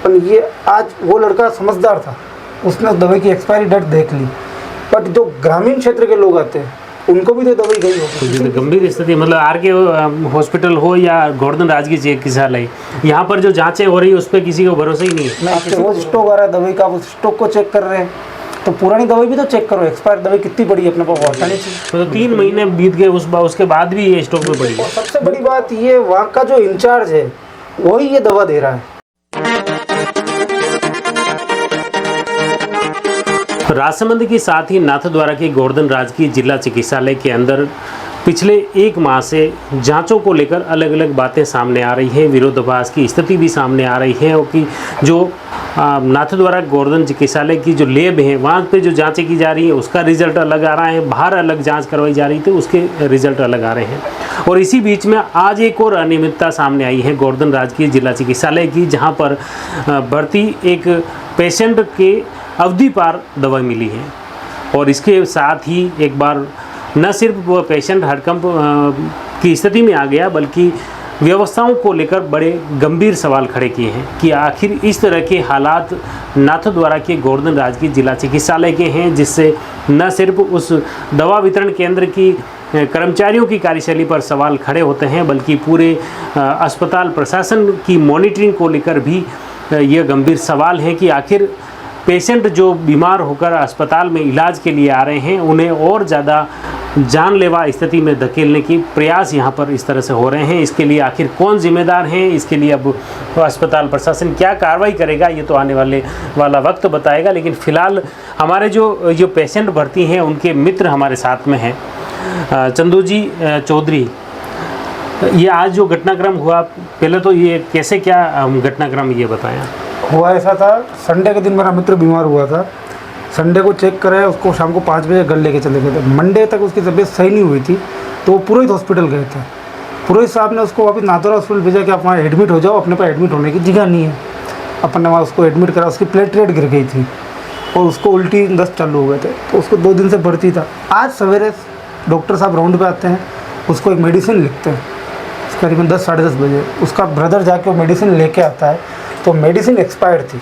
पर ये आज वो लड़का समझदार था, उसने उस दवाई की एक्सपायरी डेट देख ली। बट जो ग्रामीण क्षेत्र के लोग आते हैं उनको भी तो दवाई गई होगी। तो गंभीर स्थिति मतलब आरके हॉस्पिटल हो या गोवर्धन राजकीय चिकित्सालय, यहाँ पर जो जांचें हो रही है उस पर किसी को भरोसा ही नहीं है। आपके रोज स्टॉक आ रहा है दवाई का, उस स्टॉक को चेक कर रहे हैं, तो पुरानी दवाई भी तो चेक करो, एक्सपायर दवाई कितनी पड़ी है अपने पास हटानी चाहिए। तो 3 महीने बीत गए उसके बाद भी ये स्टॉक में पड़ी है। और सबसे बड़ी बात ये, वहाँ का जो इंचार्ज है वही ये दवा दे रहा है। राजसमंद के साथ ही नाथद्वारा के गोवर्धन राजकीय जिला चिकित्सालय के अंदर पिछले 1 माह से जांचों को लेकर अलग अलग बातें सामने आ रही है, विरोधाभास की स्थिति भी सामने आ रही है, और कि जो नाथद्वारा गोवर्धन चिकित्सालय की जो लैब है वहाँ पे जो जांचें की जा रही है उसका रिजल्ट अलग आ रहा है, बाहर अलग जांच करवाई जा रही थी उसके रिजल्ट अलग आ रहे हैं। और इसी बीच में आज एक और अनियमितता सामने आई है गोवर्धन राजकीय जिला चिकित्सालय की, जहाँ पर भर्ती एक पेशेंट के अवधि पार दवा मिली है। और इसके साथ ही एक बार न सिर्फ वो पेशेंट हड़कंप की स्थिति में आ गया, बल्कि व्यवस्थाओं को लेकर बड़े गंभीर सवाल खड़े किए हैं कि आखिर इस तरह के हालात नाथद्वारा के गोवर्धन राजकीय जिला चिकित्सालय के हैं, जिससे न सिर्फ उस दवा वितरण केंद्र की कर्मचारियों की कार्यशैली पर सवाल खड़े होते हैं, बल्कि पूरे अस्पताल प्रशासन की मॉनिटरिंग को लेकर भी यह गंभीर सवाल है कि आखिर पेशेंट जो बीमार होकर अस्पताल में इलाज के लिए आ रहे हैं उन्हें और ज़्यादा जानलेवा स्थिति में धकेलने की प्रयास यहाँ पर इस तरह से हो रहे हैं। इसके लिए आखिर कौन जिम्मेदार है, इसके लिए अब अस्पताल प्रशासन क्या कार्रवाई करेगा ये तो आने वाला वक्त बताएगा। लेकिन फ़िलहाल हमारे जो पेशेंट भर्ती हैं उनके मित्र हमारे साथ में हैं। चंदू जी चौधरी, ये आज जो घटनाक्रम हुआ, पहले तो ये कैसे क्या घटनाक्रम ये बताएं। हुआ ऐसा था, संडे के दिन मेरा मित्र बीमार हुआ था, संडे को चेक कराया, उसको शाम को 5 बजे घर लेके चले गए थे। मंडे तक उसकी तबीयत सही नहीं हुई थी, तो वो पुरोहित हॉस्पिटल गए थे। पुरोहित साहब ने उसको वापस नाथद्वारा हॉस्पिटल भेजा कि आप वहाँ एडमिट हो जाओ, अपने पास एडमिट होने की जगह नहीं है। अपन ने वहाँ उसको एडमिट करा, उसकी प्लेटलेट गिर गई थी और उसको उल्टी दस्त चालू हो गए थे, तो उसको 2 दिन से भर्ती था। आज सवेरे डॉक्टर साहब राउंड पे आते हैं, उसको एक मेडिसिन लिखते हैं करीबन 10 साढ़े 10 बजे। उसका ब्रदर जाके वो मेडिसिन लेके आता है, तो मेडिसिन एक्सपायर्ड थी।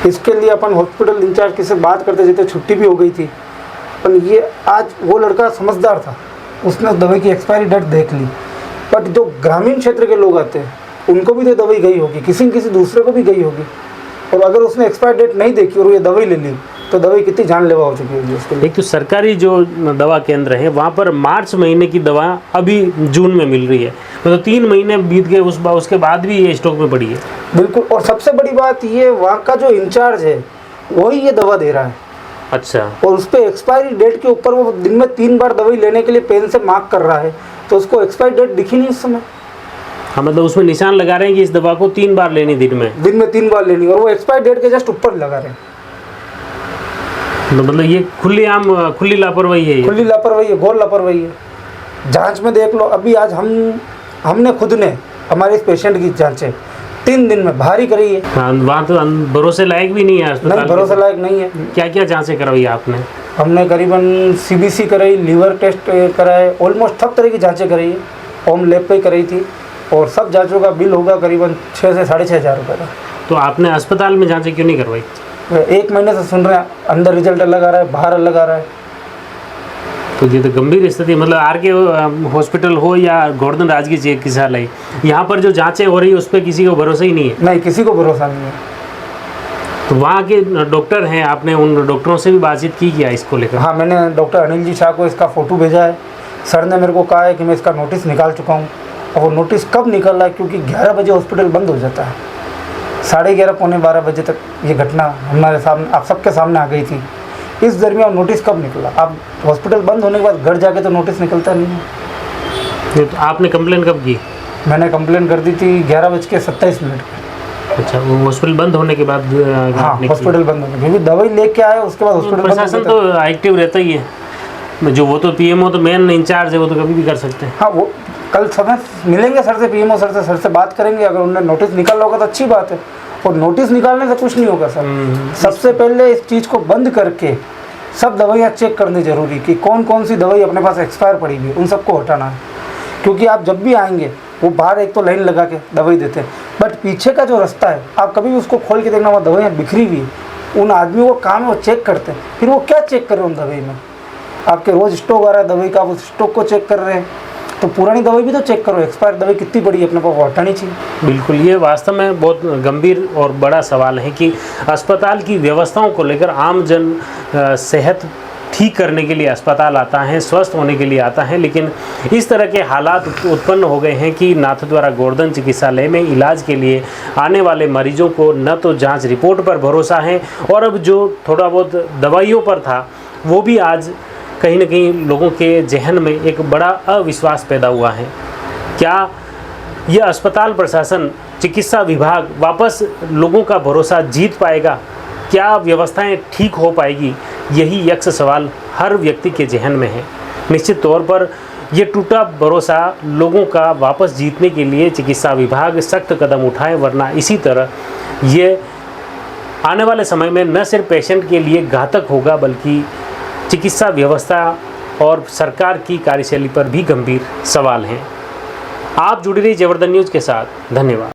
इसके लिए अपन हॉस्पिटल इंचार्ज किसी से बात करते थे, छुट्टी भी हो गई थी। पर ये आज वो लड़का समझदार था, उसने उस दवाई की एक्सपायरी डेट देख ली। बट जो ग्रामीण क्षेत्र के लोग आते हैं उनको भी तो दवाई गई होगी, किसी न किसी दूसरे को भी गई होगी। और अगर उसने एक्सपायरी डेट नहीं देखी और ये दवाई ले ली तो दवाई कितनी जानलेवा हो चुकी होगी उसके लिए। एक तो सरकारी जो दवा केंद्र है वहाँ पर मार्च महीने की दवा अभी जून में मिल रही है, मतलब 3 महीने बीत गए उसके बाद भी ये स्टॉक में पड़ी है। बिल्कुल, और सबसे बड़ी बात ये, वहाँ का जो इंचार्ज है वही ये दवा दे रहा है। अच्छा। और उस पर एक्सपायरी डेट के ऊपर वो दिन में 3 बार दवाई लेने के लिए पेन से मार्क कर रहा है, तो उसको एक्सपायरी डेट दिखी नहीं इस समय। हाँ, मतलब उसमें निशान लगा रहे हैं कि इस दवा को 3 बार लेनी दिन में 3 बार लेनी, और वो एक्सपायरी डेट के जस्ट ऊपर लगा रहे हैं। तो मतलब ये खुली लापरवाही है, खुली लापरवाही है, घोर लापरवाही है। जांच में देख लो, अभी आज हमने खुद ने हमारे इस पेशेंट की जांचें 3 दिन में भारी करी है। हाँ, वहाँ तो भरोसे लायक भी नहीं है अस्पताल। नहीं, भरोसे लायक नहीं है। क्या क्या जांचें करवाई आपने? हमने करीबन CBC कराई, लीवर टेस्ट कराए, ऑलमोस्ट सब तरह की जांचें कराई है, होम लैब पे कराई थी, और सब जांचों का बिल होगा करीबन 6 से 6.5 हज़ार रुपये का। तो आपने अस्पताल में जांचें क्यों नहीं करवाई? 1 महीने से सुन रहे हैं, अंदर रिजल्ट अलग आ रहा है, बाहर अलग आ रहा है। तो ये तो गंभीर स्थिति, मतलब आरके हॉस्पिटल हो या गोवर्धन राजकीय चिकित्सालय, यहाँ पर जो जांचें हो रही है उस पर किसी को भरोसा ही नहीं है। नहीं, किसी को भरोसा नहीं है। तो वहाँ के डॉक्टर हैं, आपने उन डॉक्टरों से भी बातचीत की क्या इसको लेकर? हाँ, मैंने डॉक्टर अनिल जी शाह को इसका फ़ोटो भेजा है। सर ने मेरे को कहा है कि मैं इसका नोटिस निकाल चुका हूँ। और वो नोटिस कब निकल रहा है, क्योंकि 11 बजे हॉस्पिटल बंद हो जाता है, 11:30 पौने 12 बजे तक ये घटना हमारे सामने, आप सबके सामने आ गई थी। इस दरमियान नोटिस कब निकला? अब हॉस्पिटल बंद होने के बाद घर जाके तो नोटिस निकलता नहीं है। तो आपने कंप्लेन कब की? मैंने कंप्लेन कर दी थी 11:27 पर। अच्छा, वो हॉस्पिटल बंद होने के बाद? हाँ, हॉस्पिटल बंद होने, क्योंकि दवाई लेके आए उसके बाद हॉस्पिटल। प्रशासन तो एक्टिव रहता ही है, जो वो तो PMO तो मेन इंचार्ज है, वो तो कभी भी कर सकते हैं। हाँ, वो कल समय मिलेंगे सर से, PMO सर से बात करेंगे। अगर उन्होंने नोटिस निकाला होगा तो अच्छी बात है, और नोटिस निकालने से कुछ नहीं होगा सर। सबसे पहले इस चीज़ को बंद करके सब दवाइयाँ चेक करनी जरूरी कि कौन कौन सी दवाई अपने पास एक्सपायर पड़ी हुई, उन सबको हटाना है। क्योंकि आप जब भी आएंगे वो बाहर एक तो लाइन लगा के दवाई देते हैं, बट पीछे का जो रास्ता है आप कभी भी उसको खोल के देखना, वहाँ दवाइयाँ बिखरी हुई है। उन आदमियों को काम है वो चेक करते हैं, फिर वो क्या चेक कर रहे हैं उन दवाई में? आपके रोज़ स्टॉक आ रहा है दवाई का, आप उस स्टॉक को चेक कर रहे हैं, तो पुरानी दवाई भी तो चेक करो, एक्सपायर दवाई कितनी बड़ी है अपने पास, वो हटानी चाहिए। बिल्कुल, ये वास्तव में बहुत गंभीर और बड़ा सवाल है कि अस्पताल की व्यवस्थाओं को लेकर आम जन सेहत ठीक करने के लिए अस्पताल आता है, स्वस्थ होने के लिए आता है, लेकिन इस तरह के हालात उत्पन्न हो गए हैं कि नाथद्वारा गोवर्धन चिकित्सालय में इलाज के लिए आने वाले मरीजों को न तो जांच रिपोर्ट पर भरोसा है, और अब जो थोड़ा बहुत दवाइयों पर था वो भी आज कहीं न कहीं लोगों के जहन में एक बड़ा अविश्वास पैदा हुआ है। क्या यह अस्पताल प्रशासन, चिकित्सा विभाग वापस लोगों का भरोसा जीत पाएगा? क्या व्यवस्थाएं ठीक हो पाएगी? यही यक्ष सवाल हर व्यक्ति के जहन में है। निश्चित तौर पर ये टूटा भरोसा लोगों का वापस जीतने के लिए चिकित्सा विभाग सख्त कदम उठाए, वरना इसी तरह ये आने वाले समय में न सिर्फ पेशेंट के लिए घातक होगा, बल्कि चिकित्सा व्यवस्था और सरकार की कार्यशैली पर भी गंभीर सवाल हैं। आप जुड़े रहिए जयवर्धन न्यूज़ के साथ। धन्यवाद।